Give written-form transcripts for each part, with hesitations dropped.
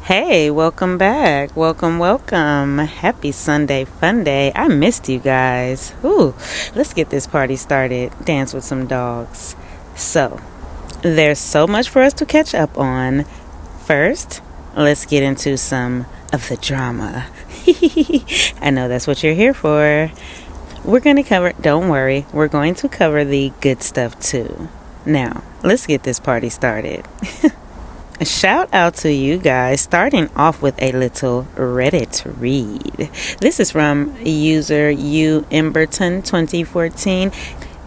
Hey, welcome back. Welcome. Happy Sunday Funday. I missed you guys. Ooh, let's get this party started. Dance with some dogs. So, there's so much for us to catch up on. First, let's get into some of the drama. I know that's what you're here for. Don't worry, we're going to cover the good stuff too. Now, let's get this party started. A shout out to you guys, starting off with a little Reddit read. This is from user Emberton 2014.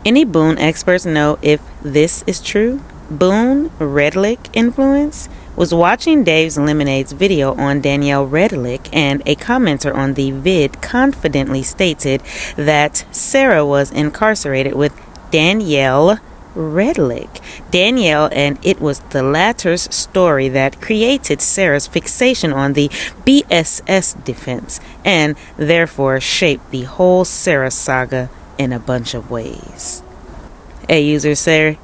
Any Boone experts know if this is true? Boone Redlick influence? Was watching Dave's Lemonade's video on Danielle Redlick, and a commenter on the vid confidently stated that Sarah was incarcerated with Danielle Redlick. Danielle, and it was the latter's story that created Sarah's fixation on the BSS defense, and therefore shaped the whole Sarah saga in a bunch of ways. A user says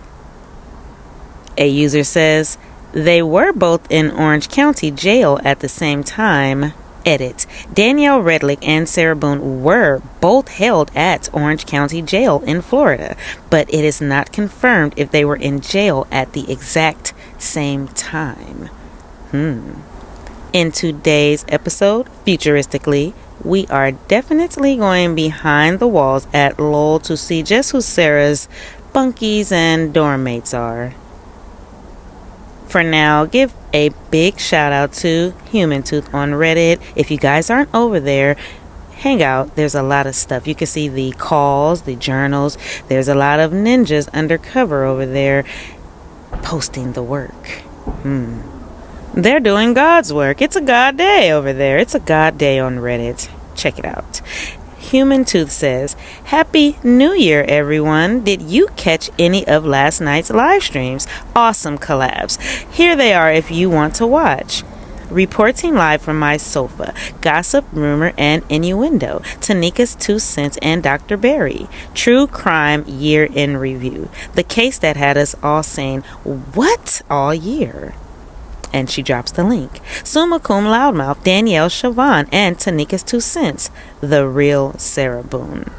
they were both in Orange County Jail at the same time. Edit. Danielle Redlick and Sarah Boone were both held at Orange County Jail in Florida, but it is not confirmed if they were in jail at the exact same time. In today's episode, futuristically, we are definitely going behind the walls at Lowell to see just who Sarah's bunkies and dorm mates are. For now, give a big shout out to Human Tooth on Reddit. If you guys aren't over there, hang out. There's a lot of stuff. You can see the calls, the journals. There's a lot of ninjas undercover over there posting the work. They're doing God's work. It's a God day over there. It's a God day on Reddit. Check it out. Human Tooth says, Happy New Year, everyone. Did you catch any of last night's live streams? Awesome collabs. Here they are if you want to watch. Reporting live from my sofa, gossip, rumor, and innuendo, Tanika's 2 cents and Dr. Barry, true crime year in review, the case that had us all saying, what all year? And she drops the link. Summa Cum Loudmouth, Danielle Siobhan, and Tanika's 2 cents, the real Sarah Boone.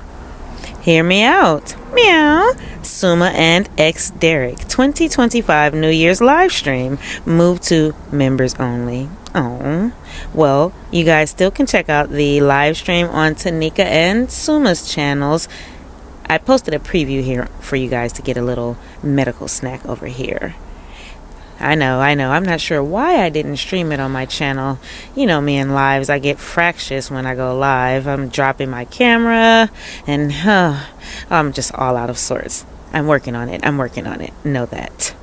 Hear me out. Meow. Summa and X Derek, 2025 New Year's live stream, moved to members only. Oh, well, you guys still can check out the live stream on Tanika and Summa's channels. I posted a preview here for you guys to get a little medical snack over here. I know. I'm not sure why I didn't stream it on my channel. You know me in lives. I get fractious when I go live. I'm dropping my camera and I'm just all out of sorts. I'm working on it. Know that.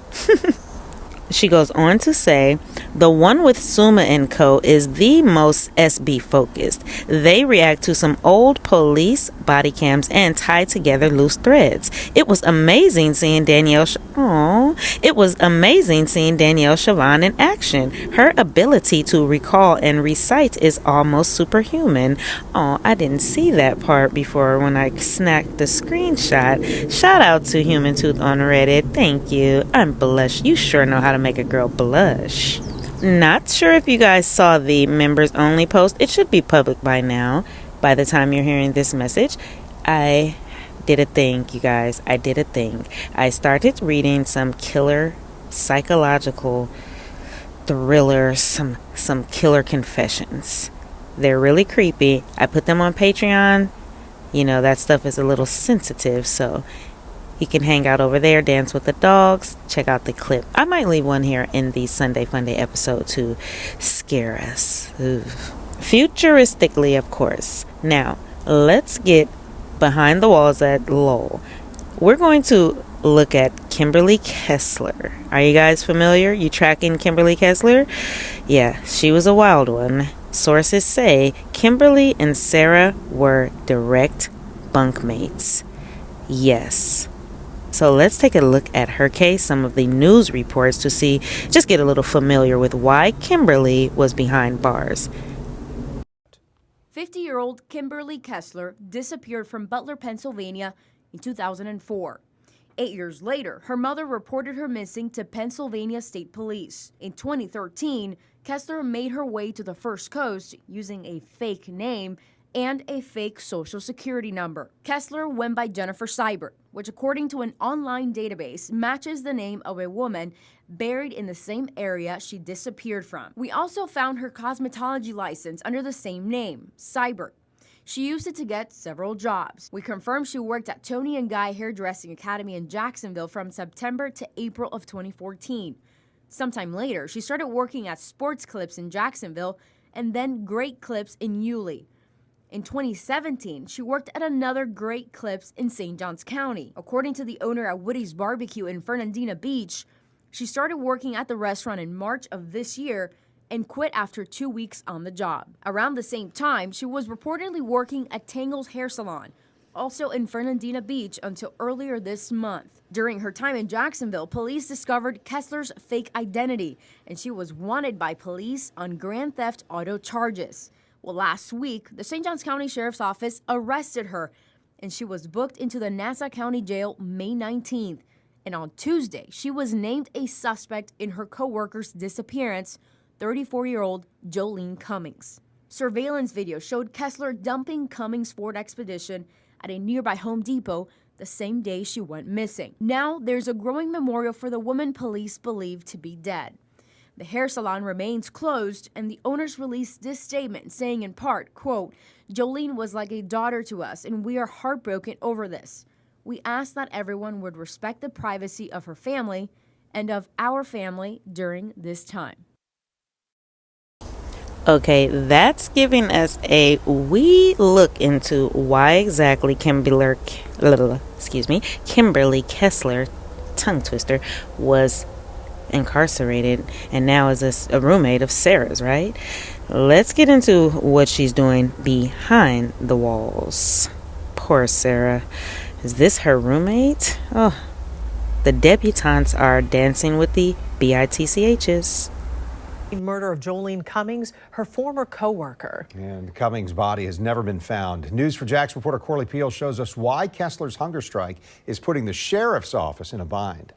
She goes on to say, the one with Summa and Co. is the most SB focused. They react to some old police body cams and tie together loose threads. It was amazing seeing Danielle Siobhan in action. Her ability to recall and recite is almost superhuman. Oh, I didn't see that part before when I snacked the screenshot. Shout out to Human Tooth on Reddit. Thank you. I'm blush. You sure know how to make a girl blush. Not sure if you guys saw the members only post. It should be public by now. By the time you're hearing this message, I did a thing, you guys. I started reading some killer psychological thrillers, some killer confessions. They're really creepy. I put them on Patreon. You know, that stuff is a little sensitive, so you can hang out over there, dance with the dogs, check out the clip. I might leave one here in the Sunday Funday episode to scare us. Ooh. Futuristically, of course. Now, let's get behind the walls at Lowell. We're going to look at Kimberly Kessler. Are you guys familiar? You tracking Kimberly Kessler? Yeah, she was a wild one. Sources say Kimberly and Sarah were direct bunkmates. Yes. So let's take a look at her case, some of the news reports to see, just get a little familiar with why Kimberly was behind bars. 50-year-old Kimberly Kessler disappeared from Butler, Pennsylvania in 2004. 8 years later, her mother reported her missing to Pennsylvania State Police. In 2013, Kessler made her way to the First Coast using a fake name and a fake social security number. Kessler went by Jennifer Seibert, which according to an online database matches the name of a woman buried in the same area she disappeared from. We also found her cosmetology license under the same name, Seibert. She used it to get several jobs. We confirmed she worked at Tony and Guy Hairdressing Academy in Jacksonville from September to April of 2014. Sometime later, she started working at Sports Clips in Jacksonville and then Great Clips in Yulee. In 2017, she worked at another Great Clips in St. Johns County. According to the owner at Woody's Barbecue in Fernandina Beach, she started working at the restaurant in March of this year and quit after 2 weeks on the job. Around the same time, she was reportedly working at Tangle's Hair Salon, also in Fernandina Beach, until earlier this month. During her time in Jacksonville, police discovered Kessler's fake identity, and she was wanted by police on grand theft auto charges. Well, last week, the St. Johns County Sheriff's Office arrested her, and she was booked into the Nassau County Jail May 19th. And on Tuesday, she was named a suspect in her co-worker's disappearance, 34-year-old Jolene Cummings. Surveillance video showed Kessler dumping Cummings' Ford Expedition at a nearby Home Depot the same day she went missing. Now, there's a growing memorial for the woman police believe to be dead. The hair salon remains closed, and the owners released this statement saying in part, quote, "Jolene was like a daughter to us, and we are heartbroken over this. We ask that everyone would respect the privacy of her family and of our family during this time." Okay, that's giving us a wee look into why exactly Kimberly Kessler, tongue twister, was incarcerated and now is a roommate of Sarah's, right? Let's get into what she's doing behind the walls. Poor Sarah. Is this her roommate? Oh, the debutantes are dancing with the BITCHs. Murder of Jolene Cummings, her former co-worker. And Cummings' body has never been found. News for Jax reporter Corley Peel shows us why Kessler's hunger strike is putting the sheriff's office in a bind.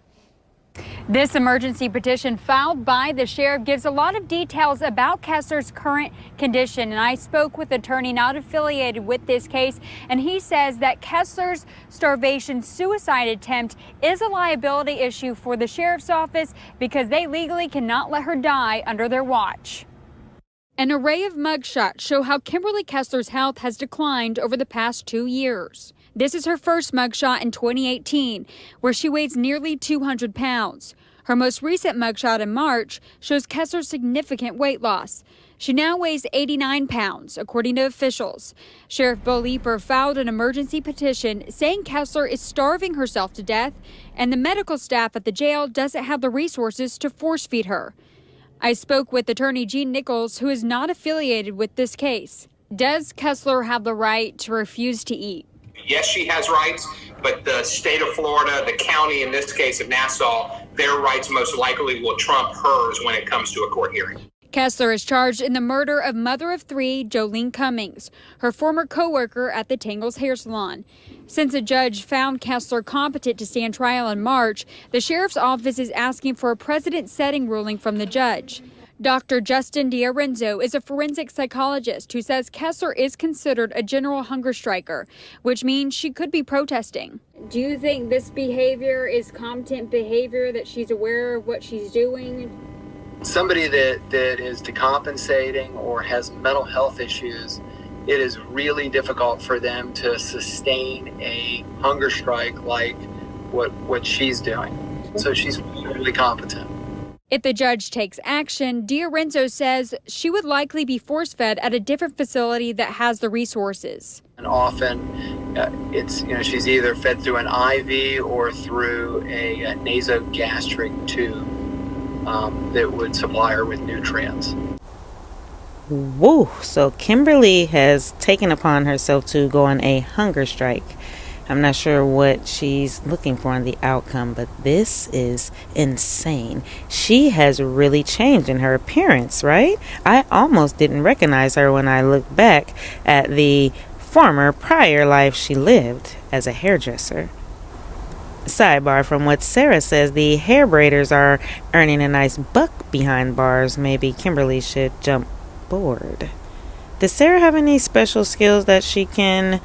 This emergency petition filed by the sheriff gives a lot of details about Kessler's current condition. And I spoke with an attorney not affiliated with this case, and he says that Kessler's starvation suicide attempt is a liability issue for the sheriff's office because they legally cannot let her die under their watch. An array of mugshots show how Kimberly Kessler's health has declined over the past 2 years. This is her first mugshot in 2018, where she weighs nearly 200 pounds. Her most recent mugshot in March shows Kessler's significant weight loss. She now weighs 89 pounds, according to officials. Sheriff Bo Leeper filed an emergency petition saying Kessler is starving herself to death, and the medical staff at the jail doesn't have the resources to force feed her. I spoke with attorney Gene Nichols, who is not affiliated with this case. Does Kessler have the right to refuse to eat? Yes, she has rights, but the state of Florida, the county, in this case of Nassau, their rights most likely will trump hers when it comes to a court hearing. Kessler is charged in the murder of mother of three, Jolene Cummings, her former co-worker at the Tangle's Hair Salon. Since a judge found Kessler competent to stand trial in March, the sheriff's office is asking for a precedent-setting ruling from the judge. Dr. Justin D'Arenzo is a forensic psychologist who says Kessler is considered a general hunger striker, which means she could be protesting. Do you think this behavior is competent behavior, that she's aware of what she's doing? Somebody that is decompensating or has mental health issues, it is really difficult for them to sustain a hunger strike like what she's doing. So she's really competent. If the judge takes action, D'Arenzo says she would likely be force-fed at a different facility that has the resources. And often she's either fed through an IV or through a nasogastric tube that would supply her with nutrients. Whoa, so Kimberly has taken upon herself to go on a hunger strike. I'm not sure what she's looking for in the outcome, but this is insane. She has really changed in her appearance, right? I almost didn't recognize her when I looked back at the prior life she lived as a hairdresser. Sidebar, from what Sarah says, the hair braiders are earning a nice buck behind bars. Maybe Kimberly should jump board. Does Sarah have any special skills that she can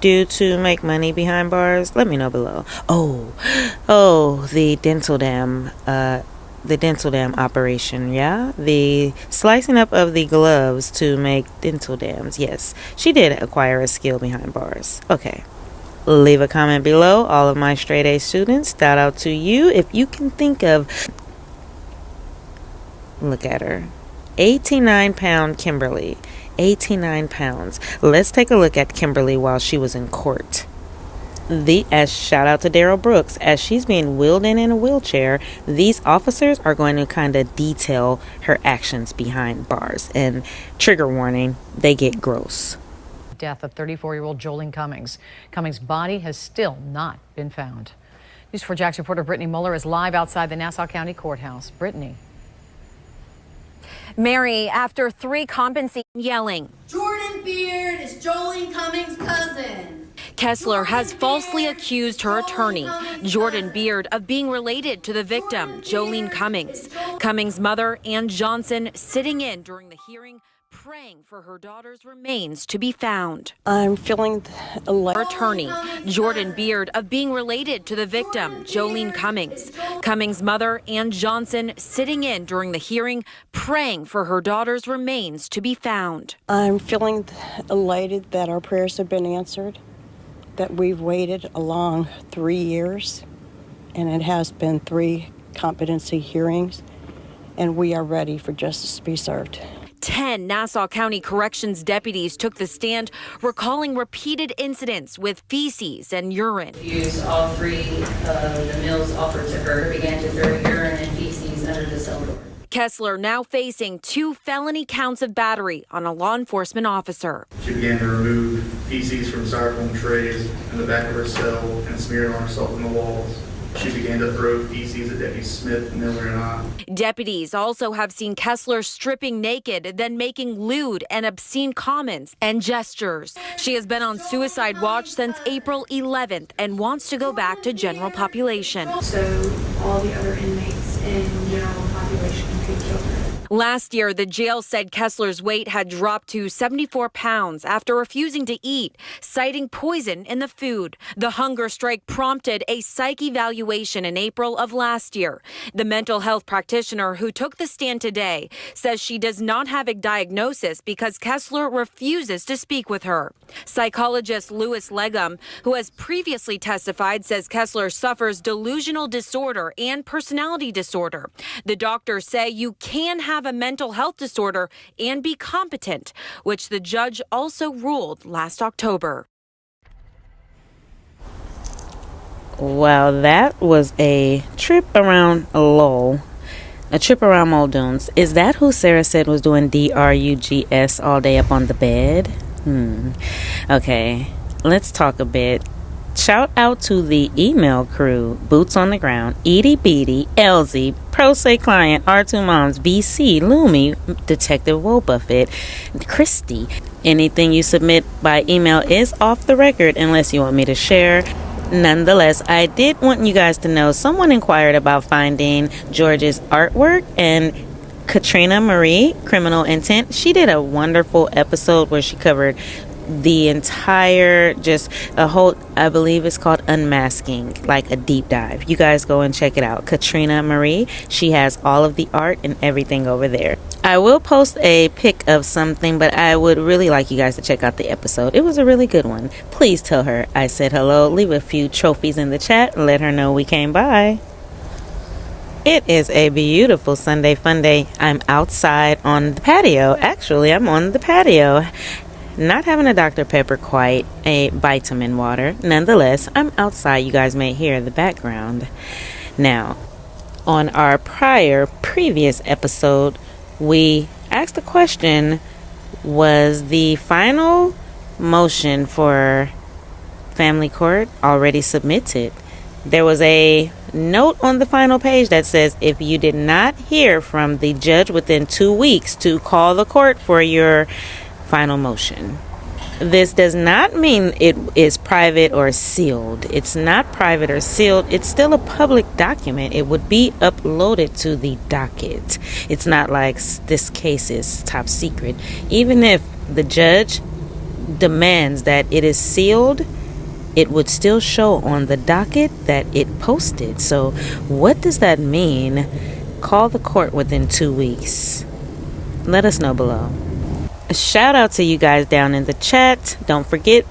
do to make money behind bars? Let me know below. Oh, the dental dam operation, yeah? The slicing up of the gloves to make dental dams. Yes, she did acquire a skill behind bars. Okay. Leave a comment below, all of my straight A students. Shout out to you if you can think of. Look at her. 89-pound Kimberly. 89 pounds. Let's take a look at Kimberly while she was in court. Shout out to Daryl Brooks. As she's being wheeled in a wheelchair, these officers are going to kind of detail her actions behind bars. And trigger warning, they get gross. Death of 34-year-old Jolene Cummings. Cummings' body has still not been found. News4 Jax reporter Brittany Muller is live outside the Nassau County Courthouse. Brittany. Mary, after 3 compensating yelling, Jordan Beard is Jolene Cummings' cousin. Kessler has falsely accused her attorney, Jordan Beard, of being related to the victim, Jolene Cummings. Cummings' mother, Ann Johnson, sitting in during the hearing, praying for her daughter's remains to be found. I'm feeling Her attorney, Jordan Beard, of being related to the victim, Jolene Cummings. Cummings' mother, Ann Johnson, sitting in during the hearing, praying for her daughter's remains to be found. I'm feeling elated that our prayers have been answered, that we've waited a long 3 years, and it has been 3 competency hearings, and we are ready for justice to be served. 10 Nassau County Corrections deputies took the stand, recalling repeated incidents with feces and urine. Used all 3 of the meals offered to her, began to throw urine and feces under the cell door. Kessler now facing 2 felony counts of battery on a law enforcement officer. She began to remove feces from styrofoam trays in the back of her cell and smear it on herself in the walls. She began to throw feces at Deputy Smith, Miller, and I. Deputies also have seen Kessler stripping naked, then making lewd and obscene comments and gestures. She has been on suicide watch since April 11th and wants to go back to general population. So all the other inmates in general population could kill her. Last year, the jail said Kessler's weight had dropped to 74 pounds after refusing to eat, citing poison in the food. The hunger strike prompted a psych evaluation in April of last year. The mental health practitioner who took the stand today says she does not have a diagnosis because Kessler refuses to speak with her. Psychologist Louis Legum, who has previously testified, says Kessler suffers delusional disorder and personality disorder. The doctors say you can have a mental health disorder and be competent, which the judge also ruled last October. Well, that was a trip around Lowell. A trip around Muldoon's. Is that who Sarah said was doing drugs all day up on the bed? Okay, let's talk a bit. Shout out to the email crew, Boots on the Ground, Edie Beatty, Elsie, Pro Se Client, R2 Moms, BC, Lumi, Detective Woe Buffett, Christy. Anything you submit by email is off the record unless you want me to share. Nonetheless, I did want you guys to know someone inquired about finding George's artwork, and Katrina Marie, Criminal Intent, she did a wonderful episode where she covered the entire, just a whole, I believe it's called Unmasking, like a deep dive. You guys go and check it out. Katrina Marie, she has all of the art and everything over there. I will post a pic of something, but I would really like you guys to check out the episode. It was a really good one. Please tell her I said hello. Leave a few trophies in the chat. Let her know we came by. It is a beautiful Sunday fun day. I'm outside on the patio. Actually, I'm on the patio. Not having a Dr. Pepper, quite a vitamin water. Nonetheless, I'm outside. You guys may hear the background. Now, on our previous episode, we asked the question, was the final motion for family court already submitted? There was a note on the final page that says if you did not hear from the judge within 2 weeks to call the court for your final motion. This does not mean it is private or sealed. It's not private or sealed. It's still a public document. It would be uploaded to the docket. It's not like this case is top secret. Even if the judge demands that it is sealed, it would still show on the docket that it posted. So what does that mean? Call the court within 2 weeks. Let us know below. A shout out to you guys down in the chat. Don't forget,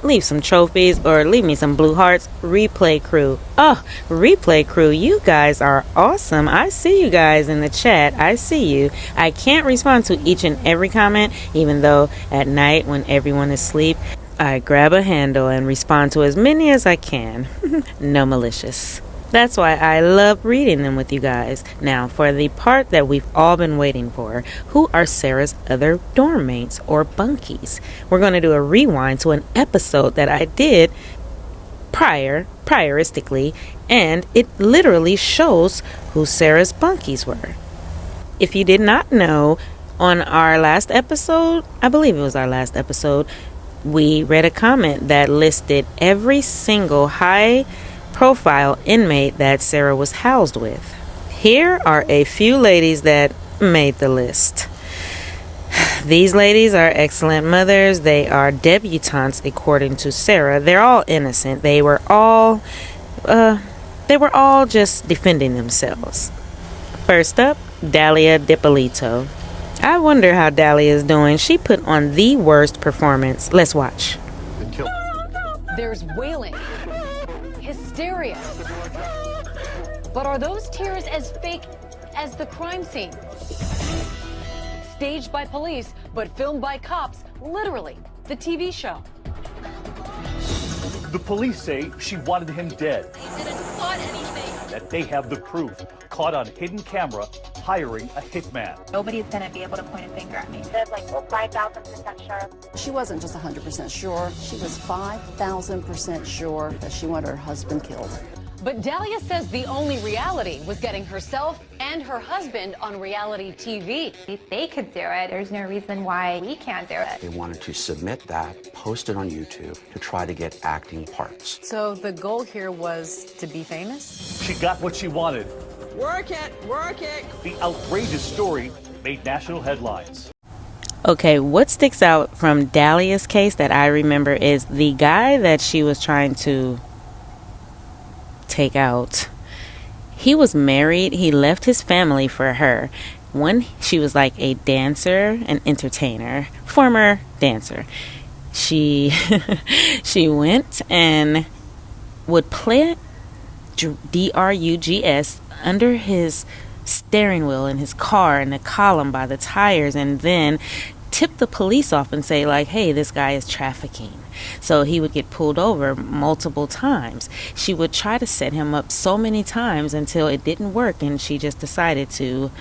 leave some trophies or leave me some blue hearts. Replay crew. Oh, replay crew, you guys are awesome. I see you guys in the chat. I see you. I can't respond to each and every comment, even though at night when everyone is asleep, I grab a handle and respond to as many as I can. No malicious. That's why I love reading them with you guys. Now, for the part that we've all been waiting for, who are Sarah's other dorm mates or bunkies? We're going to do a rewind to an episode that I did prioristically, and it literally shows who Sarah's bunkies were. If you did not know, on our last episode, I believe it was our last episode, we read a comment that listed every single high-profile inmate that Sarah was housed with. Here are a few ladies that made the list. These ladies are excellent mothers. They are debutantes, according to Sarah. They're all innocent. They were all just defending themselves. First up, Dalia DiPolito. I wonder how Dalia is doing. She put on the worst performance. Let's watch. There's wailing, hysteria. But are those tears as fake as the crime scene? Staged by police, but filmed by cops, literally, the TV show. The police say she wanted him dead. They didn't plot anything. That they have the proof, caught on hidden camera, hiring a hitman. Nobody's gonna be able to point a finger at me. They're like 5,000% sure. She wasn't just 100% sure. She was 5,000% sure that she wanted her husband killed. But Dalia says the only reality was getting herself and her husband on reality TV. If they could do it, there's no reason why we can't do it. They wanted to submit that, post it on YouTube to try to get acting parts. So the goal here was to be famous? She got what she wanted. Work it, work it. The outrageous story made national headlines. Okay, what sticks out from Dalia's case that I remember is the guy that she was trying to take out. He was married. He left his family for her. When she was like a dancer, an entertainer, former dancer, she went and would play drugs under his steering wheel in his car in the column by the tires, and then tip the police off and say like, hey, this guy is trafficking. So he would get pulled over multiple times. She would try to set him up so many times until it didn't work, and she just decided to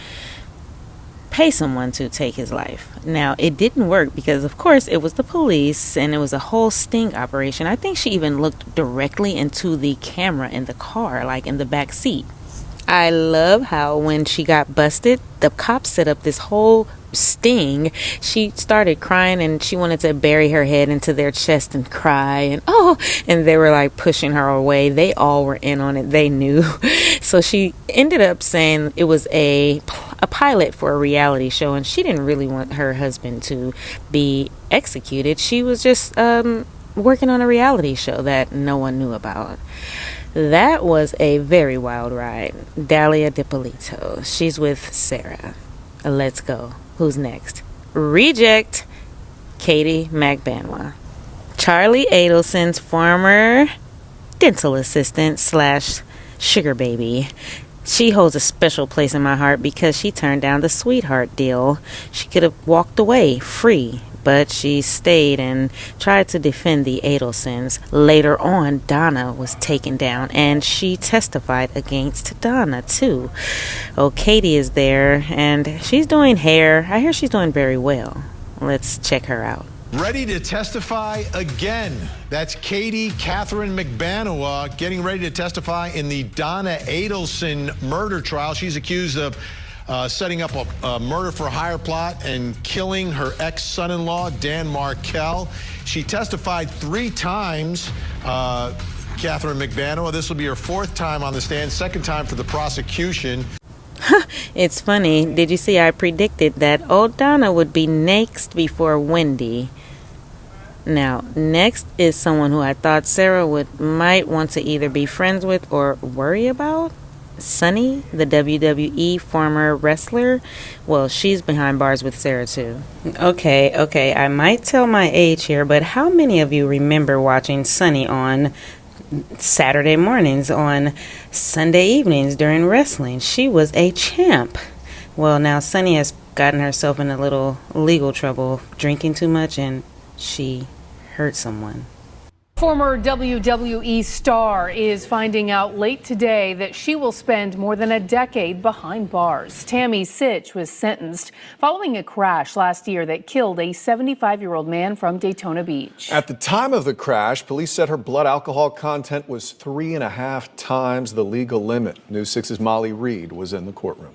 pay someone to take his life. Now, it didn't work because, of course, it was the police and it was a whole sting operation. I think she even looked directly into the camera in the car, like in the back seat. I love how when she got busted, the cops set up this whole sting. She started crying and she wanted to bury her head into their chest and cry, and they were like pushing her away. They all were in on it. They knew. So she ended up saying it was a pilot for a reality show, and she didn't really want her husband to be executed. She was just working on a reality show that no one knew about. That was a very wild ride. Dalia DiPolito. She's with Sarah. Let's go. Who's next? Reject. Katie McBanoa. Charlie Adelson's former dental assistant / sugar baby. She holds a special place in my heart because she turned down the sweetheart deal. She could have walked away free, but she stayed and tried to defend the Adelsons. Later on, Donna was taken down, and she testified against Donna, too. Oh, Katie is there, and she's doing hair. I hear she's doing very well. Let's check her out. Ready to testify again. That's Katie Catherine McBanoa getting ready to testify in the Donna Adelson murder trial. She's accused of setting up a murder for hire plot and killing her ex-son-in-law, Dan Markell. She testified 3 times, Catherine McBano. This will be her 4th time on the stand, 2nd time for the prosecution. It's funny. Did you see I predicted that old Donna would be next before Wendy? Now, next is someone who I thought Sarah might want to either be friends with or worry about. Sunny, the WWE former wrestler. Well, she's behind bars with Sarah too. Okay, I might tell my age here, but how many of you remember watching Sunny on Saturday mornings, on Sunday evenings during wrestling? She was a champ. Well, now Sunny has gotten herself in a little legal trouble, drinking too much, and she hurt someone. Former WWE star is finding out late today that she will spend more than a decade behind bars. Tammy Sitch was sentenced following a crash last year that killed a 75-year-old man from Daytona Beach. At the time of the crash, police said her blood alcohol content was 3.5 times the legal limit. News 6's Molly Reed was in the courtroom.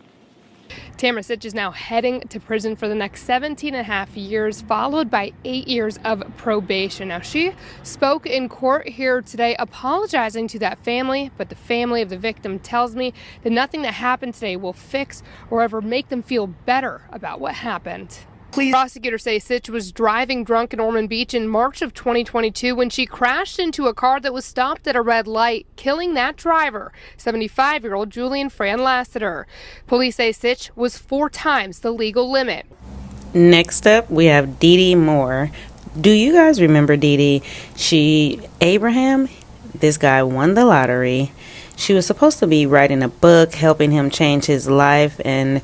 Tamara Sitch is now heading to prison for the next 17.5 years, followed by 8 years of probation. Now, she spoke in court here today apologizing to that family, but the family of the victim tells me that nothing that happened today will fix or ever make them feel better about what happened. Prosecutors say Sitch was driving drunk in Ormond Beach in March of 2022 when she crashed into a car that was stopped at a red light, killing that driver, 75-year-old Julian Fran Lassiter. Police say Sitch was 4 times the legal limit. Next up, we have Dee Moore. Do you guys remember Dee? Abraham, this guy won the lottery. She was supposed to be writing a book, helping him change his life, and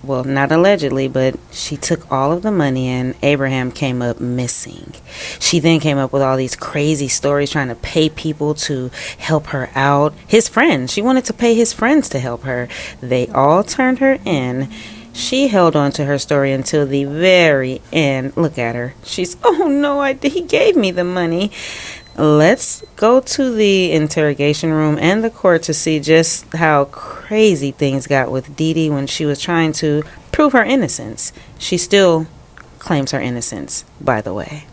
well, not allegedly, but she took all of the money and Abraham came up missing. She then came up with all these crazy stories trying to pay people to help her out. His friends, she wanted to pay his friends to help her. They all turned her in. She held on to her story until the very end. Look at her. She's, oh no, he gave me the money. Let's go to the interrogation room and the court to see just how crazy things got with Dee when she was trying to prove her innocence. She still claims her innocence, by the way.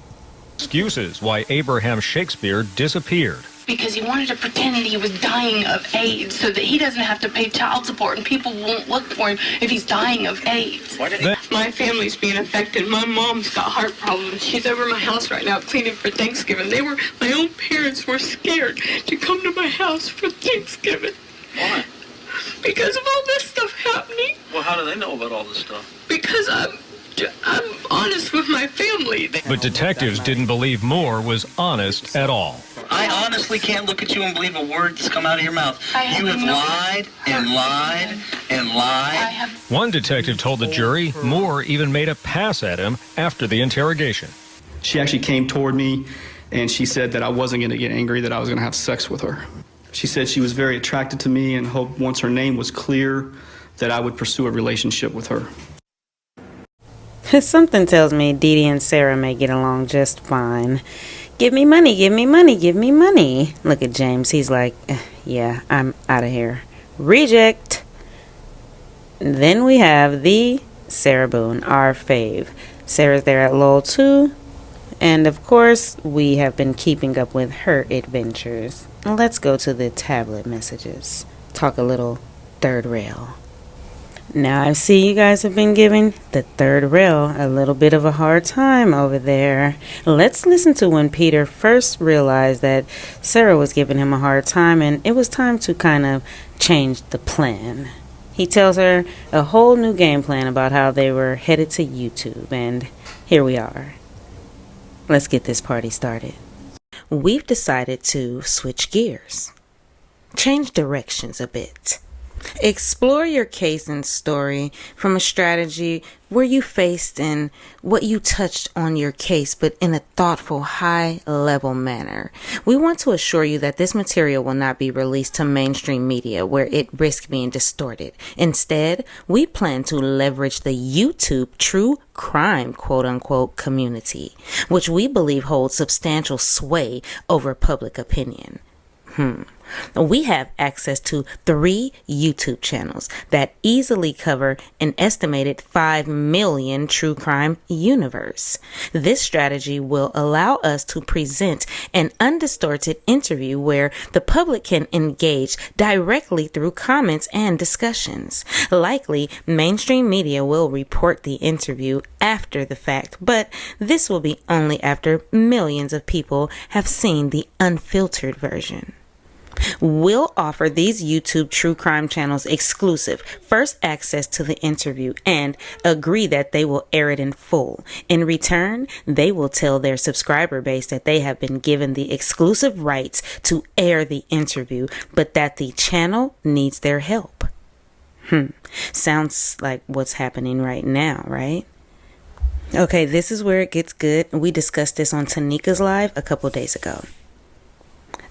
Excuses why Abraham Shakespeare disappeared. Because he wanted to pretend he was dying of AIDS so that he doesn't have to pay child support and people won't look for him if he's dying of AIDS. My family's being affected. My mom's got heart problems. She's over my house right now cleaning for Thanksgiving. My own parents were scared to come to my house for Thanksgiving. Why? Because of all this stuff happening. Well, how do they know about all this stuff? Because I'm honest with my family. But detectives didn't believe Moore was honest at all. I honestly can't look at you and believe a word that's come out of your mouth. You have lied and lied and lied. One detective told the jury Moore even made a pass at him after the interrogation. She actually came toward me and she said that I wasn't going to get angry, that I was going to have sex with her. She said she was very attracted to me and hoped once her name was clear that I would pursue a relationship with her. Something tells me Dee and Sarah may get along just fine. Give me money, give me money, give me money. Look at James. He's like, yeah, I'm out of here. Reject. Then we have the Sarah Boone, our fave. Sarah's there at Lowell too. And of course, we have been keeping up with her adventures. Let's go to the tablet messages. Talk a little third rail. Now I see you guys have been giving the third rail a little bit of a hard time over there. Let's listen to when Peter first realized that Sarah was giving him a hard time and it was time to kind of change the plan. He tells her a whole new game plan about how they were headed to YouTube, and here we are. Let's get this party started. We've decided to switch gears, change directions a bit. Explore your case and story from a strategy where you faced and what you touched on your case, but in a thoughtful, high-level manner. We want to assure you that this material will not be released to mainstream media where it risks being distorted. Instead, we plan to leverage the YouTube true crime, quote-unquote, community, which we believe holds substantial sway over public opinion. We have access to 3 YouTube channels that easily cover an estimated 5 million true crime universe. This strategy will allow us to present an undistorted interview where the public can engage directly through comments and discussions. Likely, mainstream media will report the interview after the fact, but this will be only after millions of people have seen the unfiltered version. We'll offer these YouTube true crime channels exclusive first access to the interview and agree that they will air it in full. In return, they will tell their subscriber base that they have been given the exclusive rights to air the interview, but that the channel needs their help. Sounds like what's happening right now, right? Okay, this is where it gets good. We discussed this on Tanika's Live a couple days ago.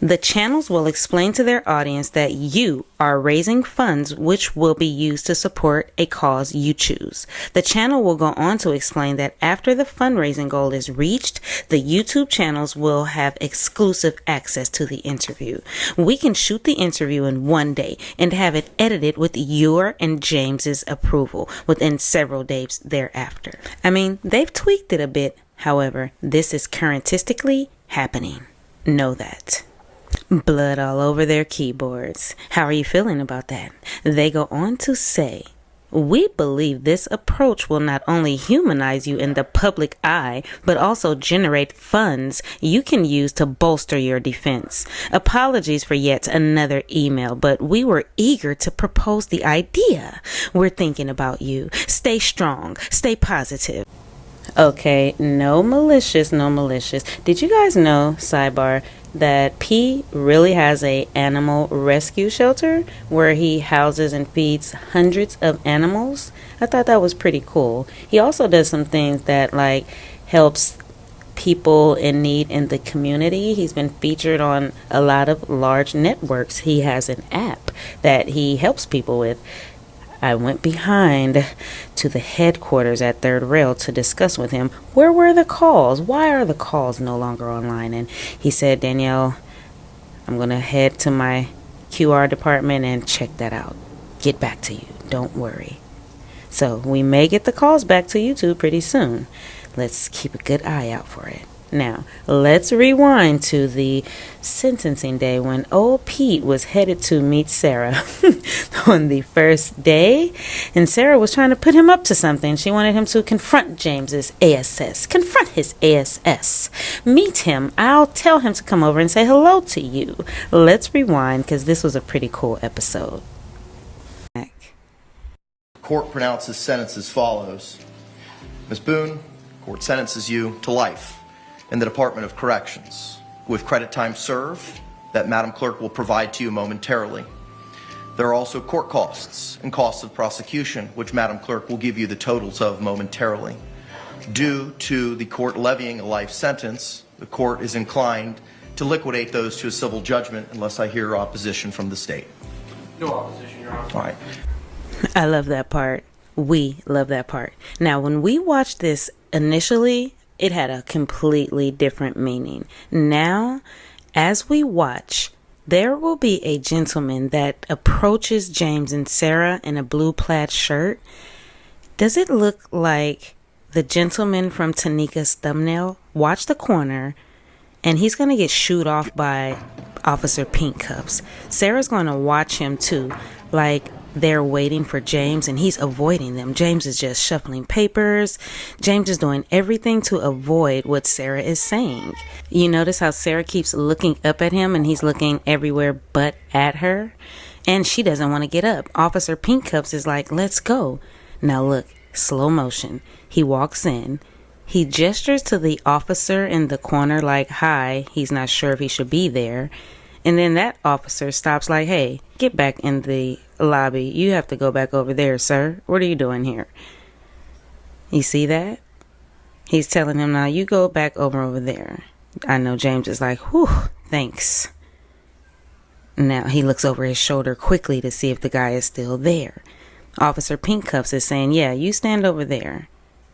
The channels will explain to their audience that you are raising funds which will be used to support a cause you choose. The channel will go on to explain that after the fundraising goal is reached, the YouTube channels will have exclusive access to the interview. We can shoot the interview in one day and have it edited with your and James's approval within several days thereafter. I mean, they've tweaked it a bit. However, this is currentistically happening. Know that. Blood all over their keyboards. How are you feeling about that? They go on to say, we believe this approach will not only humanize you in the public eye, but also generate funds you can use to bolster your defense. Apologies for yet another email, but we were eager to propose the idea. We're thinking about you. Stay strong. Stay positive. Okay, no malicious. Did you guys know, sidebar, that P really has a animal rescue shelter where he houses and feeds hundreds of animals? I thought that was pretty cool. He also does some things that like helps people in need in the community. He's been featured on a lot of large networks. He has an app that he helps people with. I went behind to the headquarters at Third Rail to discuss with him, where were the calls? Why are the calls no longer online? And he said, Danielle, I'm going to head to my QR department and check that out. Get back to you. Don't worry. So we may get the calls back to YouTube pretty soon. Let's keep a good eye out for it. Now, let's rewind to the sentencing day when old Pete was headed to meet Sarah on the first day. And Sarah was trying to put him up to something. She wanted him to confront James's ASS. Confront his ASS. Meet him. I'll tell him to come over and say hello to you. Let's rewind because this was a pretty cool episode. Court pronounces sentence as follows. Ms. Boone, court sentences you to life in the Department of Corrections, with credit time served that Madam Clerk will provide to you momentarily. There are also court costs and costs of prosecution, which Madam Clerk will give you the totals of momentarily. Due to the court levying a life sentence, the court is inclined to liquidate those to a civil judgment unless I hear opposition from the state. No opposition, Your Honor. All right. I love that part. We love that part. Now, when we watched this initially, it had a completely different meaning. Now, as we watch, there will be a gentleman that approaches James and Sarah in a blue plaid shirt. Does it look like the gentleman from Tanika's thumbnail? Watch the corner, and he's going to get shooed off by Officer Pink Cups. Sarah's going to watch him too, like they're waiting for James and he's avoiding them. James is just shuffling papers. James is doing everything to avoid what Sarah is saying. You notice how Sarah keeps looking up at him and he's looking everywhere but at her? And she doesn't want to get up. Officer Pink Cups is like, let's go. Now look, slow motion. He walks in. He gestures to the officer in the corner like, hi. He's not sure if he should be there. And then that officer stops like, hey, get back in the lobby. You have to go back over there, sir. What are you doing here? You see that? He's telling him, now you go back over there. I know James is like, whew, thanks. Now he looks over his shoulder quickly to see if the guy is still there. Officer Pink Cups is saying, yeah, you stand over there,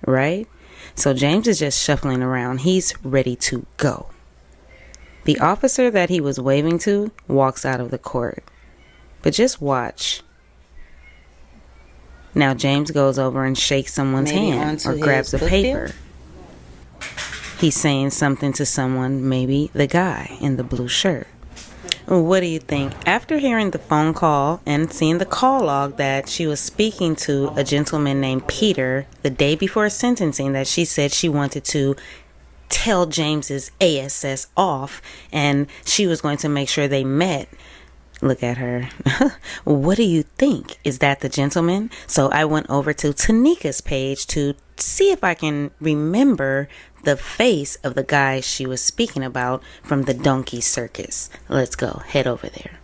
right? So James is just shuffling around. He's ready to go. The officer that he was waving to walks out of the court. But just watch. Now James goes over and shakes someone's hand or grabs a paper. He's saying something to someone, maybe the guy in the blue shirt. What do you think? After hearing the phone call and seeing the call log that she was speaking to a gentleman named Peter the day before sentencing, that she said she wanted to tell James's ASS off and she was going to make sure they met. Look at her. What do you think? Is that the gentleman? So I went over to Tanika's page to see if I can remember the face of the guy she was speaking about from the donkey circus. Let's go. Head over there.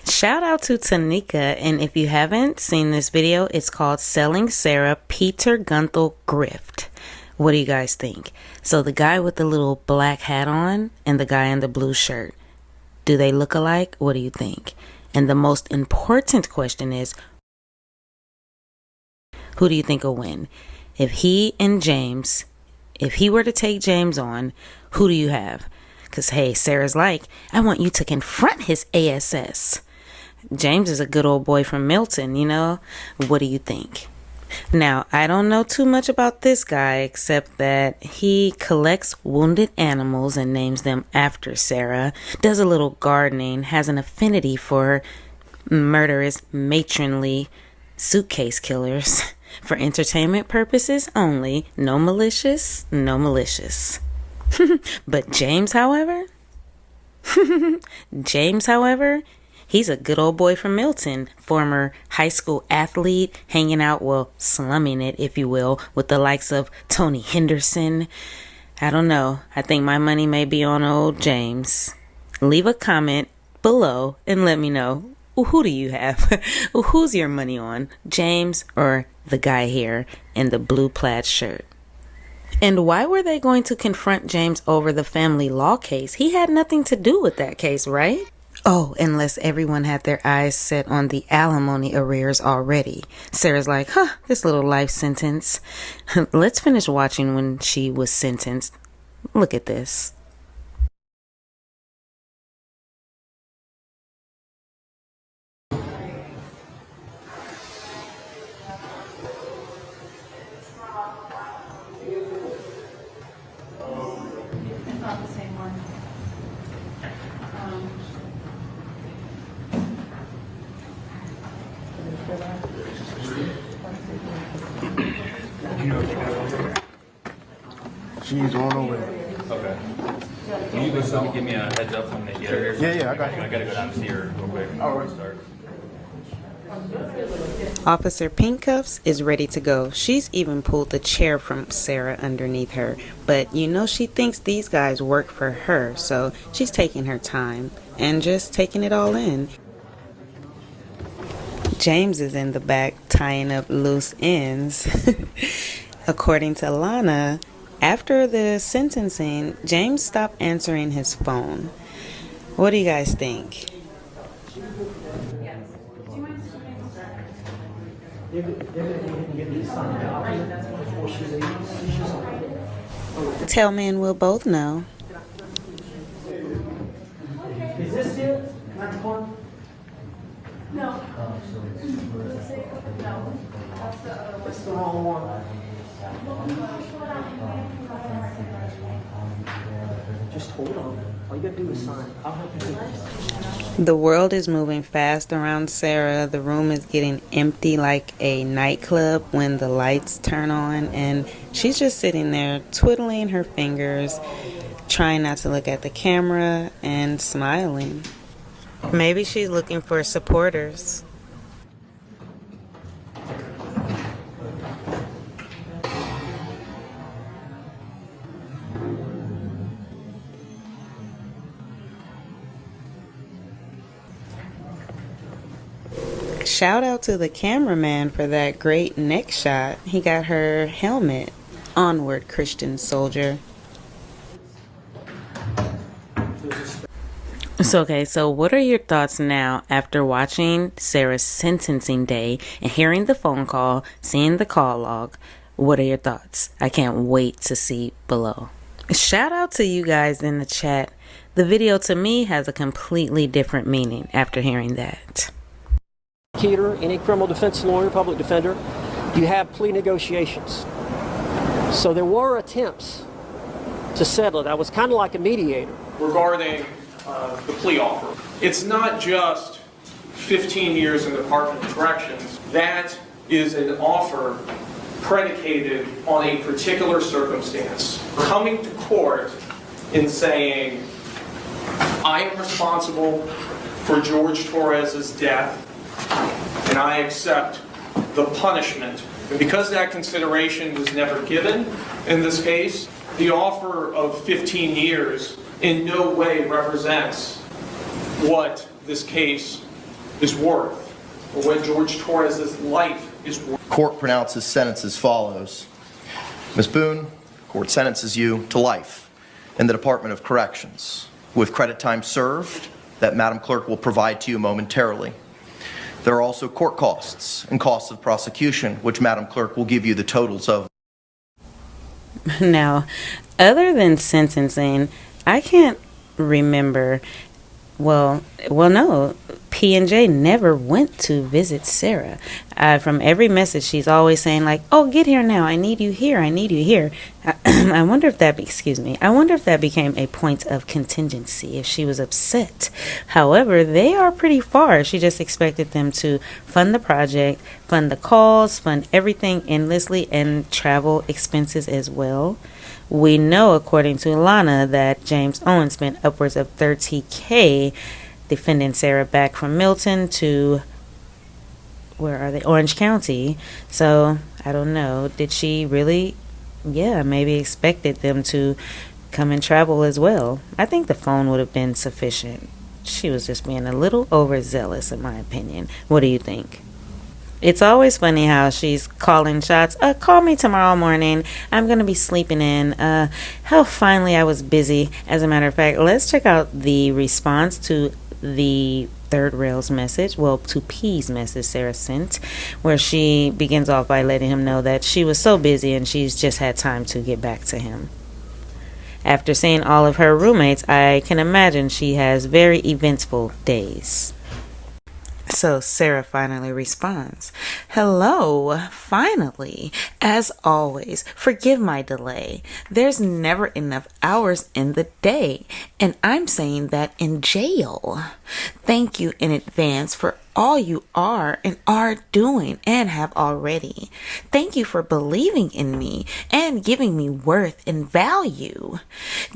Shout out to Tanika, and if you haven't seen this video, it's called Selling Sarah Peter Gunthel Grift. What do you guys think? So the guy with the little black hat on and the guy in the blue shirt, do they look alike? What do you think? And the most important question is, who do you think will win? If he and James, if he were to take James on, who do you have? Because, hey, Sarah's like, I want you to confront his ASS. James is a good old boy from Milton, you know? What do you think? Now, I don't know too much about this guy except that he collects wounded animals and names them after Sarah, does a little gardening, has an affinity for murderous, matronly suitcase killers for entertainment purposes only. No malicious, no malicious. But James, however, he's a good old boy from Milton, former high school athlete, hanging out, well, slumming it, if you will, with the likes of Tony Henderson. I don't know. I think my money may be on old James. Leave a comment below and let me know, who do you have? Who's your money on? James or the guy here in the blue plaid shirt? And why were they going to confront James over the family law case? He had nothing to do with that case, right? Oh, unless everyone had their eyes set on the alimony arrears already. Sarah's like, this little life sentence. Let's finish watching when she was sentenced. Look at this. She's on her way. Okay. Can you just give me a heads up when they get her here? Yeah, I got you. I gotta go down and see her real quick. All right. Start. Officer Pinkcuffs is ready to go. She's even pulled the chair from Sarah underneath her. But you know she thinks these guys work for her, so she's taking her time and just taking it all in. James is in the back tying up loose ends. According to Lana, after the sentencing, James stopped answering his phone. What do you guys think? Tell me and we'll both know. Is this it? No. That's the wrong one. Just hold on. All you gotta do is sign. I'll help you do this. The world is moving fast around Sarah. The room is getting empty like a nightclub when the lights turn on, and she's just sitting there twiddling her fingers, trying not to look at the camera and smiling. Maybe she's looking for supporters. Shout out to the cameraman for that great neck shot. He got her helmet. Onward, Christian soldier. So what are your thoughts now after watching Sarah's sentencing day and hearing the phone call, seeing the call log? What are your thoughts? I can't wait to see below. Shout out to you guys in the chat. The video to me has a completely different meaning after hearing that. Any criminal defense lawyer, public defender, you have plea negotiations. So there were attempts to settle it. I was kind of like a mediator. Regarding the plea offer, it's not just 15 years in the Department of Corrections. That is an offer predicated on a particular circumstance. Coming to court and saying, I am responsible for George Torres's death, and I accept the punishment. And because that consideration was never given in this case, the offer of 15 years in no way represents what this case is worth, or what George Torres's life is worth. Court pronounces sentence as follows. Ms. Boone, court sentences you to life in the Department of Corrections, with credit time served that Madam Clerk will provide to you momentarily. There are also court costs and costs of prosecution, which Madam Clerk will give you the totals of. Now, other than sentencing, I can't remember. Well, no, P&J never went to visit Sarah. From every message, she's always saying like, "Oh, get here now. I need you here. I need you here." I wonder if that, I wonder if that became a point of contingency, if she was upset. However, they are pretty far. She just expected them to fund the project, fund the calls, fund everything endlessly, and travel expenses as well. We know, according to Lana, that James Owen spent upwards of $30,000 defending Sarah back from Milton to, Orange County. So, I don't know. Did she really, maybe expected them to come and travel as well? I think the phone would have been sufficient. She was just being a little overzealous, in my opinion. What do you think? It's always funny how she's calling shots. Call me tomorrow morning. I'm going to be sleeping in. How finally I was busy. As a matter of fact, let's check out the response to the third rail's message. Well, to P's message Sarah sent, where she begins off by letting him know that she was so busy and she's just had time to get back to him. After seeing all of her roommates, I can imagine she has very eventful days. So Sarah finally responds, "Hello, finally. As always, forgive my delay. There's never enough hours in the day, and I'm saying that in jail. Thank you in advance for all you are and are doing and have already. Thank you for believing in me and giving me worth and value.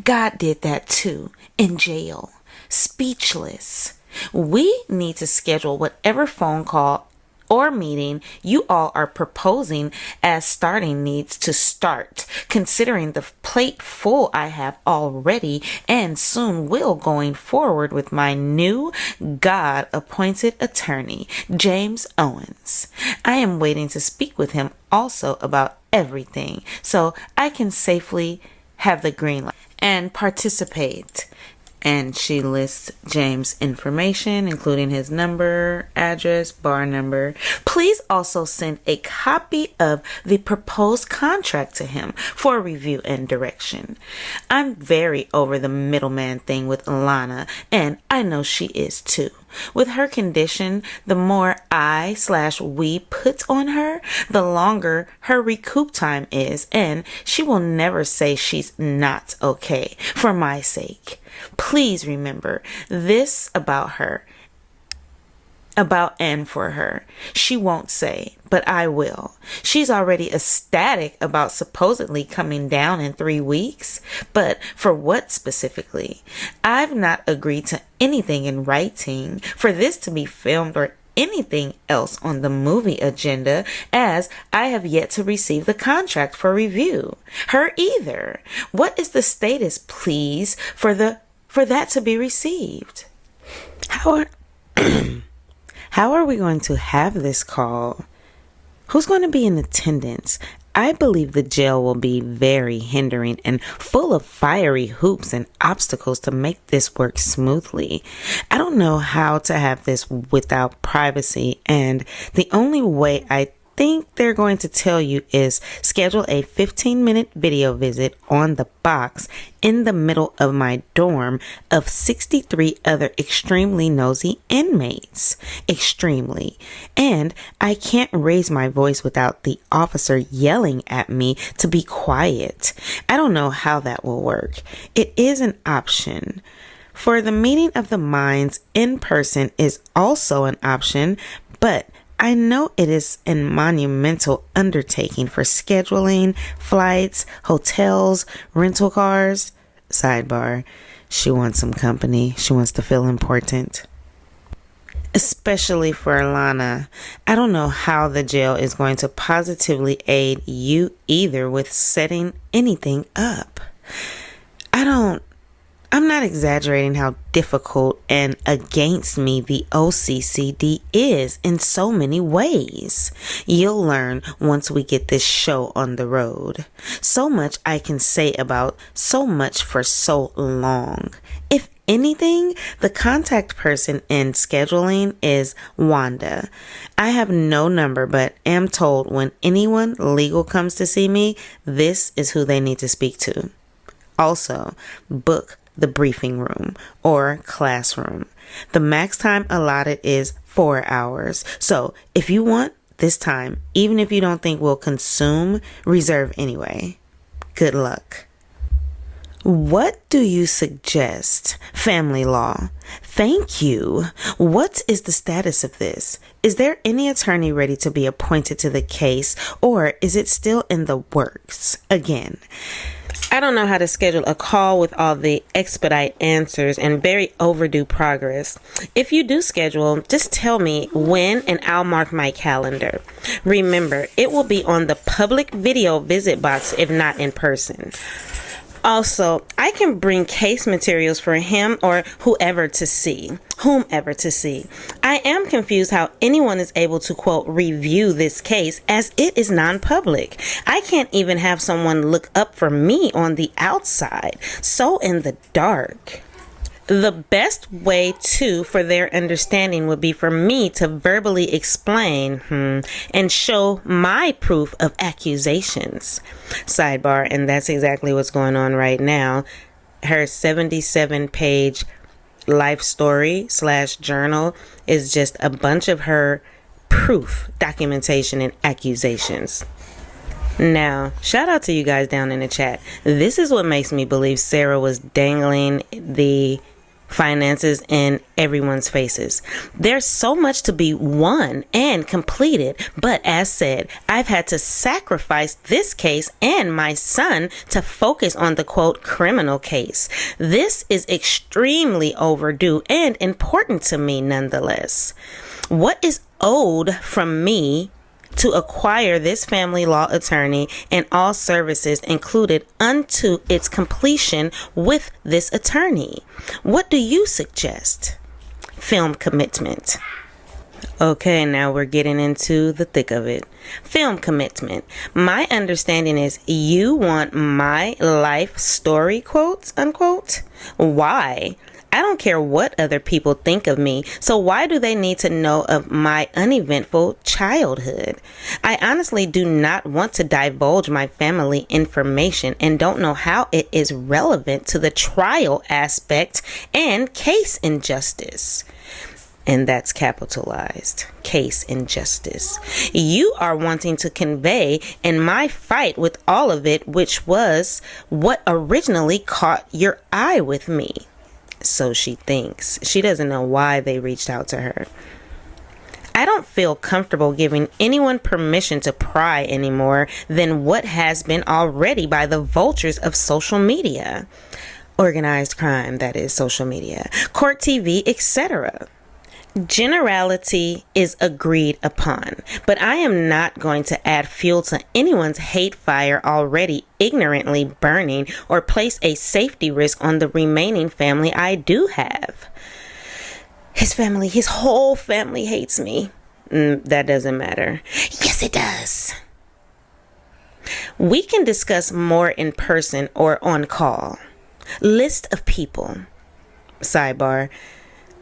God did that too, in jail. Speechless. We need to schedule whatever phone call or meeting you all are proposing as starting needs to start, considering the plate full I have already and soon will going forward with my new God-appointed attorney, James Owens. I am waiting to speak with him also about everything so I can safely have the green light and participate." And she lists James' information, including his number, address, bar number. Please also send a copy of the proposed contract to him for review and direction. I'm very over the middleman thing with Alana, and I know she is too. With her condition, the more we put on her, the longer her recoup time is, and she will never say she's not okay for my sake. Please remember this about her, about and for her. She won't say, but I will. She's already ecstatic about supposedly coming down in 3 weeks, but for what specifically? I've not agreed to anything in writing for this to be filmed or anything else on the movie agenda, as I have yet to receive the contract for review. Her either. What is the status, please, for that to be received? How are we going to have this call? Who's going to be in attendance? I believe the jail will be very hindering and full of fiery hoops and obstacles to make this work smoothly. I don't know how to have this without privacy, and the only way I think they're going to tell you is schedule a 15-minute video visit on the box in the middle of my dorm of 63 other extremely nosy inmates. Extremely. And I can't raise my voice without the officer yelling at me to be quiet. I don't know how that will work. It is an option. For the meeting of the minds in person is also an option, but I know it is a monumental undertaking for scheduling, flights, hotels, rental cars. Sidebar, she wants some company. She wants to feel important. Especially for Alana. I don't know how the jail is going to positively aid you either with setting anything up. I'm not exaggerating how difficult and against me the OCCD is in so many ways. You'll learn once we get this show on the road. So much I can say about so much for so long. If anything, the contact person in scheduling is Wanda. I have no number, but am told when anyone legal comes to see me, this is who they need to speak to. Also, book the briefing room or classroom. The max time allotted is 4 hours. So if you want this time, even if you don't think we'll consume, reserve anyway. Good luck. What do you suggest? Family law. Thank you. What is the status of this? Is there any attorney ready to be appointed to the case, or is it still in the works? Again, I don't know how to schedule a call with all the expedite answers and very overdue progress. If you do schedule, just tell me when and I'll mark my calendar. Remember, it will be on the public video visit box if not in person. Also, I can bring case materials for him or whomever to see. I am confused how anyone is able to, quote, review this case as it is non-public. I can't even have someone look up for me on the outside. So in the dark. The best way, too, for their understanding would be for me to verbally explain and show my proof of accusations. Sidebar, and that's exactly what's going on right now. Her 77-page life story / journal is just a bunch of her proof, documentation, and accusations. Now, shout out to you guys down in the chat. This is what makes me believe Sarah was dangling the finances in everyone's faces. There's so much to be won and completed, but as said, I've had to sacrifice this case and my son to focus on the, quote, criminal case. This is extremely overdue and important to me nonetheless. What is owed from me to acquire this family law attorney and all services included unto its completion with this attorney? What do you suggest? Film commitment. Okay, now we're getting into the thick of it. Film commitment. My understanding is you want my life story, quotes, unquote. Why? I don't care what other people think of me, so why do they need to know of my uneventful childhood? I honestly do not want to divulge my family information and don't know how it is relevant to the trial aspect and case injustice. And that's capitalized. Case injustice. You are wanting to convey in my fight with all of it, which was what originally caught your eye with me. So she thinks. She doesn't know why they reached out to her. I don't feel comfortable giving anyone permission to pry any more than what has been already by the vultures of social media. Organized crime, that is, social media. Court TV, etc. Generality is agreed upon, but I am not going to add fuel to anyone's hate fire already ignorantly burning or place a safety risk on the remaining family I do have. His whole family hates me. That doesn't matter. Yes, it does. We can discuss more in person or on call. List of people. Sidebar.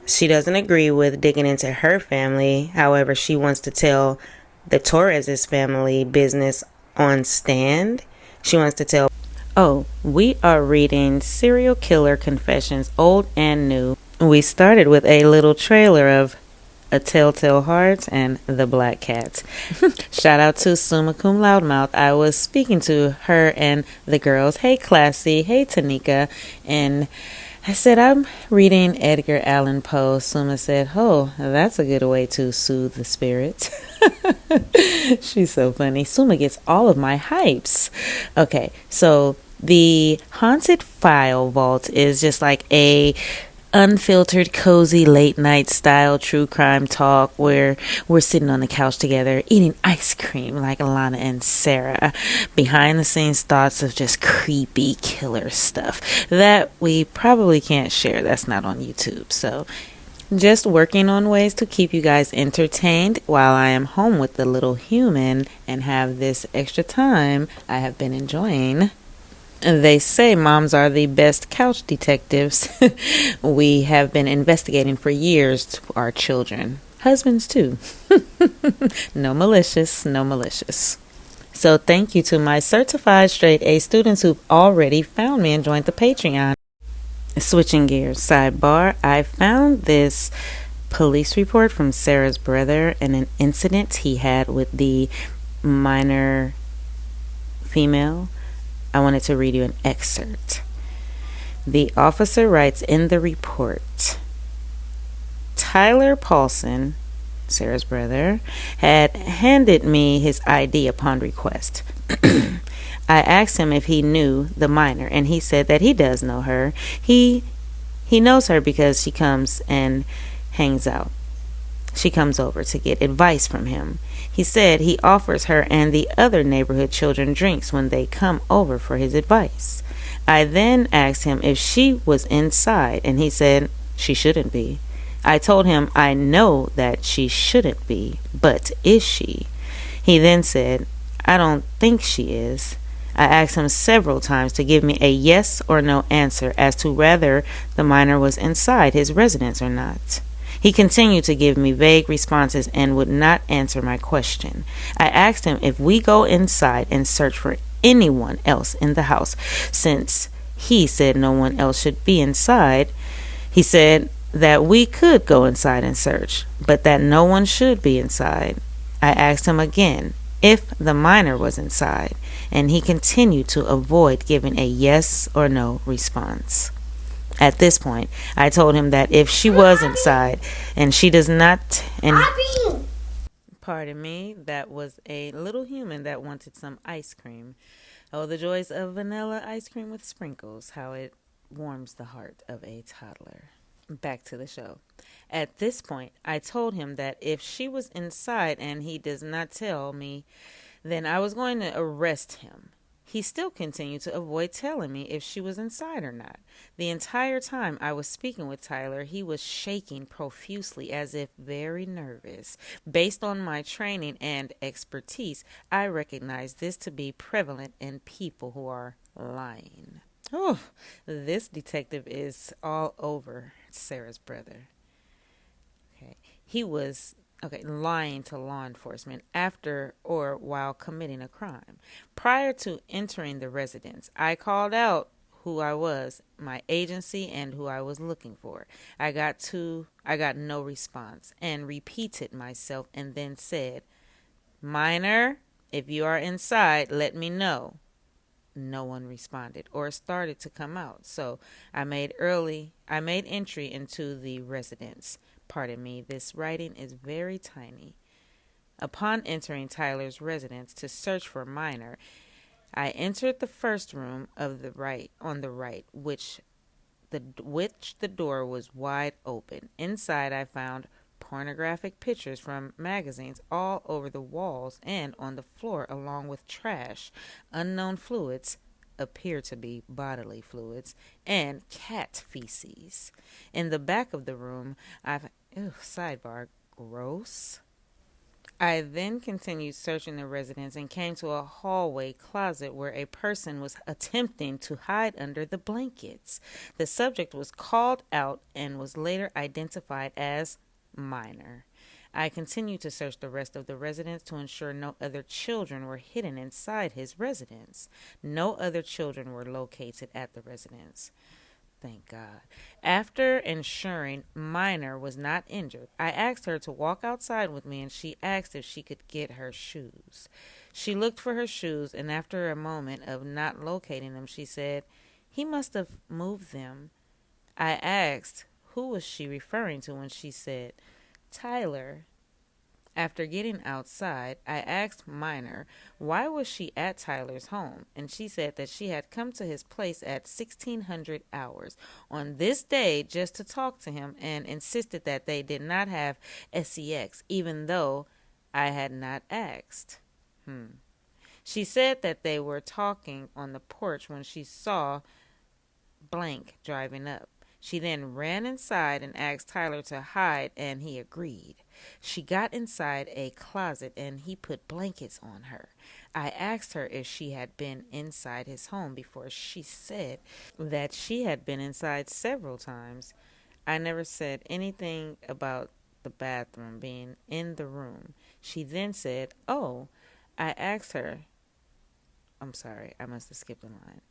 She doesn't agree with digging into her family. However, she wants to tell the Torres's family business on stand. She wants to tell. Oh, we are reading Serial Killer Confessions, Old and New. We started with a little trailer of A Telltale Heart and The Black Cat. Shout out to Summa Cum Loudmouth. I was speaking to her and the girls. Hey, Classy. Hey, Tanika. And I said, I'm reading Edgar Allan Poe. Summa said, oh, that's a good way to soothe the spirit. She's so funny. Summa gets all of my hypes. Okay, so the Haunted File Vault is just like a unfiltered, cozy, late night style true crime talk where we're sitting on the couch together eating ice cream like Alana and Sarah. Behind the scenes thoughts of just creepy killer stuff that we probably can't share. That's not on YouTube. So just working on ways to keep you guys entertained while I am home with the little human and have this extra time I have been enjoying. They say moms are the best couch detectives. We have been investigating for years to our children. Husbands too. No malicious, no malicious. So thank you to my certified straight A students who've already found me and joined the Patreon. Switching gears, sidebar, I found this police report from Sarah's brother and an incident he had with the minor female. I wanted to read you an excerpt. The officer writes in the report, Tyler Paulsen, Sarah's brother, had handed me his ID upon request. I asked him if he knew the minor, and he said that he does know her. He knows her because she comes and hangs out. She comes over to get advice from him. He said he offers her and the other neighborhood children drinks when they come over for his advice. I then asked him if she was inside, and he said she shouldn't be. I told him I know that she shouldn't be, but is she? He then said, I don't think she is. I asked him several times to give me a yes or no answer as to whether the minor was inside his residence or not. He continued to give me vague responses and would not answer my question. I asked him if we go inside and search for anyone else in the house, since he said no one else should be inside. He said that we could go inside and search, but that no one should be inside. I asked him again if the minor was inside, and he continued to avoid giving a yes or no response. At this point, I told him that if she was inside and she does not, and pardon me, that was a little human that wanted some ice cream. Oh, the joys of vanilla ice cream with sprinkles, how it warms the heart of a toddler. Back to the show. At this point, I told him that if she was inside and he does not tell me, then I was going to arrest him. He still continued to avoid telling me if she was inside or not. The entire time I was speaking with Tyler, he was shaking profusely as if very nervous. Based on my training and expertise, I recognize this to be prevalent in people who are lying. Oh, this detective is all over Sarah's brother. Okay, he was lying to law enforcement after or while committing a crime. Prior to entering the residence, I called out who I was, my agency, and who I was looking for. I got no response and repeated myself and then said, Minor, if you are inside, let me know. No one responded or started to come out, so I made entry into the residence. Pardon me, this writing is very tiny. Upon entering Tyler's residence to search for minor, I entered the first room on the right, which the door was wide open. Inside I found pornographic pictures from magazines all over the walls and on the floor, along with trash, unknown fluids, appear to be bodily fluids, and cat feces. In the back of the room, sidebar, gross. I then continued searching the residence and came to a hallway closet where a person was attempting to hide under the blankets. The subject was called out and was later identified as minor. I continued to search the rest of the residence to ensure no other children were hidden inside his residence. No other children were located at the residence. Thank God. After ensuring Minor was not injured, I asked her to walk outside with me, and she asked if she could get her shoes. She looked for her shoes, and after a moment of not locating them, she said, "He must have moved them." I asked who was she referring to, and she said, "Tyler." After getting outside, I asked Minor why was she at Tyler's home, and she said that she had come to his place at 1600 hours on this day just to talk to him, and insisted that they did not have sex, even though I had not asked. She said that they were talking on the porch when she saw blank driving up. She then ran inside and asked Tyler to hide, and he agreed. She got inside a closet, and he put blankets on her. I asked her if she had been inside his home before. She said that she had been inside several times. I never said anything about the bathroom being in the room. She then said, "Oh," I asked her. I'm sorry, I must have skipped a line.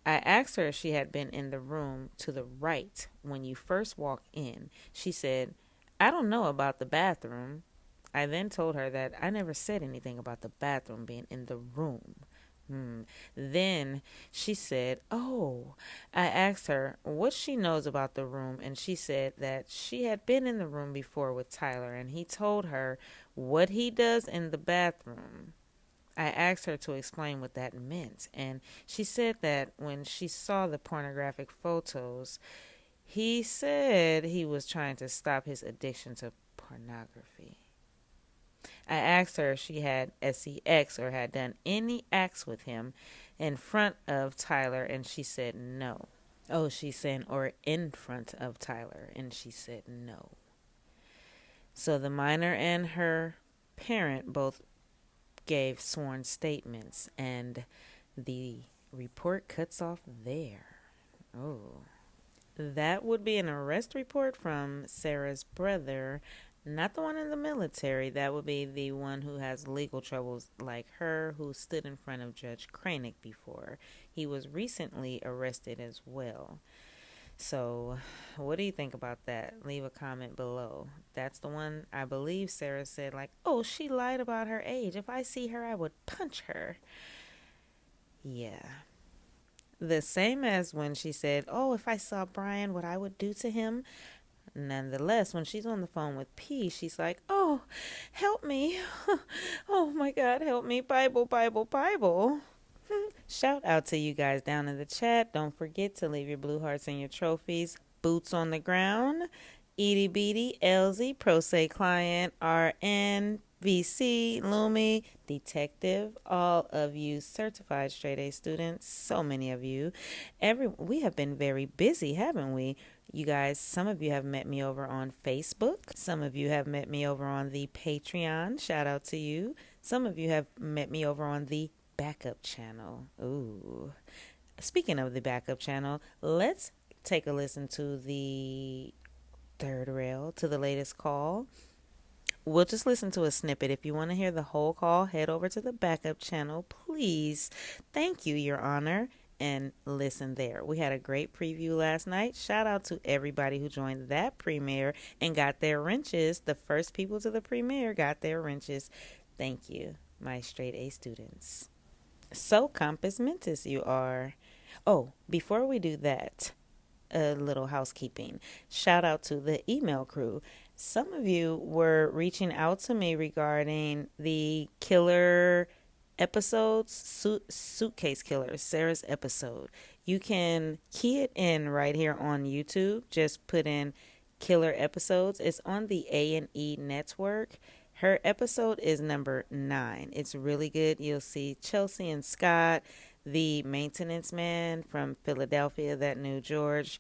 I asked her if she had been in the room to the right when you first walked in. She said, "I don't know about the bathroom." I then told her that I never said anything about the bathroom being in the room. Then she said, "Oh." I asked her what she knows about the room, and she said that she had been in the room before with Tyler, and he told her what he does in the bathroom. I asked her to explain what that meant, and she said that when she saw the pornographic photos, he said he was trying to stop his addiction to pornography. I asked her if she had sex or had done any acts with him in front of Tyler, and she said no. Oh, she's saying, or in front of Tyler, and she said no. So the minor and her parent both gave sworn statements, and the report cuts off there. Oh, that would be an arrest report from Sarah's brother, not the one in the military. That would be the one who has legal troubles like her, who stood in front of Judge Cranick before. He was recently arrested as well. So what do you think about that? Leave a comment below. That's the one I believe Sarah said, like, "Oh, she lied about her age. If I see her, I would punch her." Yeah. The same as when she said, "Oh, if I saw Brian, what I would do to him." Nonetheless, when she's on the phone with P, she's like, "Oh, help me. Oh my God, help me. Bible, Bible, Bible." Shout out to you guys down in the chat. Don't forget to leave your blue hearts and your trophies. Boots on the ground, Edie Beatty, LZ, Pro Se Client, RN, VC, Lumi, Detective, all of you certified straight A students, so many of you. We have been very busy, haven't we? You guys, some of you have met me over on Facebook. Some of you have met me over on the Patreon. Shout out to you. Some of you have met me over on the backup channel. Ooh. Speaking of the backup channel, let's take a listen to the third rail, to the latest call. We'll just listen to a snippet. If you want to hear the whole call, head over to the backup channel, please. Thank you, Your Honor, and listen there. We had a great preview last night. Shout out to everybody who joined that premiere and got their wrenches. The first people to the premiere got their wrenches. Thank you, my straight A students. So compass mentis you are. Oh, before we do that, a little housekeeping. Shout out to the email crew. Some of you were reaching out to me regarding the killer episodes, Suitcase Killer, Sarah's episode. You can key it in right here on YouTube. Just put in killer episodes. It's on the A&E network. Her episode is number 9. It's really good. You'll see Chelsea and Scott, the maintenance man from Philadelphia that knew George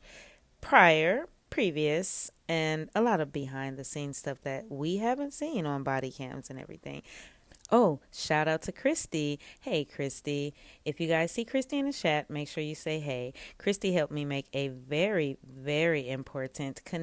previous, and a lot of behind the scenes stuff that we haven't seen on body cams and everything. Oh, shout out to Christy. Hey, Christy. If you guys see Christy in the chat, make sure you say hey. Christy helped me make a very, very important connection